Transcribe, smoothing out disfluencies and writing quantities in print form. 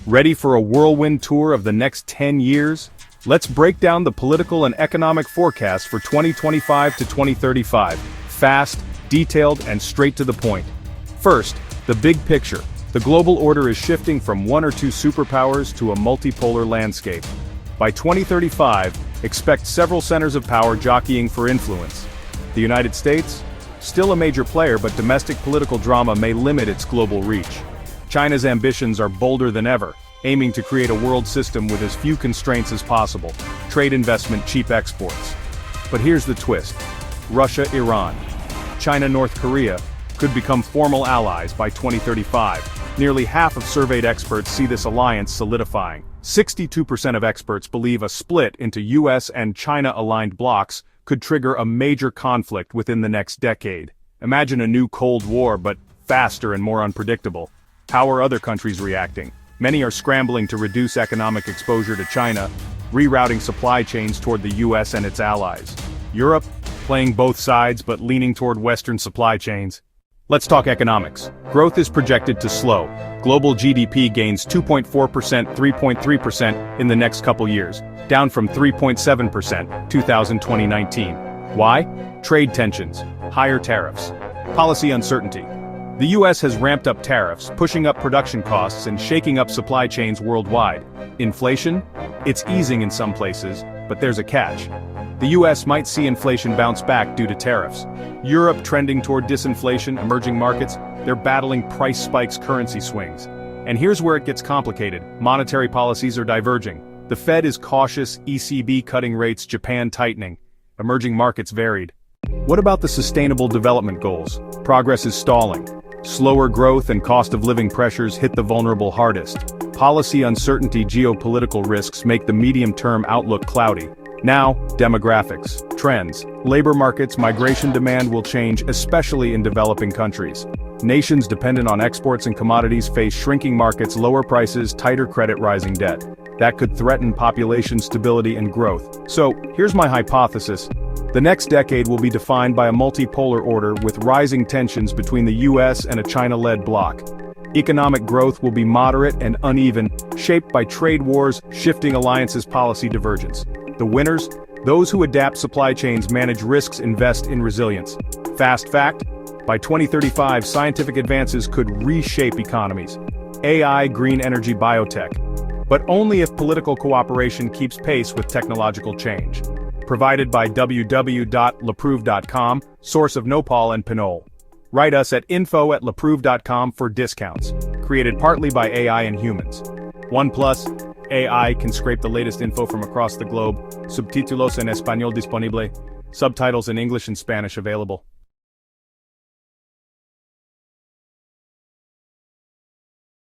Ready for a whirlwind tour of the next 10 years? Let's break down the political and economic forecast for 2025 to 2035. Fast, detailed, and straight to the point. First, the big picture. The global order is shifting from one or two superpowers to a multipolar landscape. By 2035, expect several centers of power jockeying for influence. The United States? Still a major player, but domestic political drama may limit its global reach. China's ambitions are bolder than ever, aiming to create a world system with as few constraints as possible. Trade, investment, cheap exports. But here's the twist. Russia, Iran, China, North Korea could become formal allies by 2035. Nearly half of surveyed experts see this alliance solidifying. 62% of experts believe a split into US and China-aligned blocs could trigger a major conflict within the next decade. Imagine a new Cold War, but faster and more unpredictable. How are other countries reacting? Many are scrambling to reduce economic exposure to China, rerouting supply chains toward the US and its allies. Europe, playing both sides but leaning toward Western supply chains. Let's talk economics. Growth is projected to slow. Global GDP gains 2.4%, 3.3% in the next couple years, down from 3.7% 2019. Why? Trade tensions, higher tariffs, policy uncertainty. The US has ramped up tariffs, pushing up production costs and shaking up supply chains worldwide. Inflation? It's easing in some places, but there's a catch. The US might see inflation bounce back due to tariffs. Europe trending toward disinflation, emerging markets, they're battling price spikes, currency swings. And here's where it gets complicated. Monetary policies are diverging. The Fed is cautious, ECB cutting rates, Japan tightening. Emerging markets varied. What about the Sustainable Development Goals? Progress is stalling. Slower growth and cost of living pressures hit the vulnerable hardest. Policy uncertainty, geopolitical risks make the medium-term outlook cloudy. Now, demographics, trends, labor markets, migration demand will change, especially in developing countries. Nations dependent on exports and commodities face shrinking markets, lower prices, tighter credit, rising debt. That could threaten population stability and growth. So, here's my hypothesis. The next decade will be defined by a multipolar order with rising tensions between the US and a China-led bloc. Economic growth will be moderate and uneven, shaped by trade wars, shifting alliances, policy divergence. The winners? Those who adapt supply chains, manage risks, invest in resilience. Fast fact? By 2035, scientific advances could reshape economies. AI, green energy, biotech. But only if political cooperation keeps pace with technological change. Provided by www.lapreuve.com, source of Nopal and Pinole. Write us at info@lapreuve.com for discounts. Created partly by AI and humans. OnePlus, AI can scrape the latest info from across the globe. Subtítulos en español disponible. Subtitles in English and Spanish available.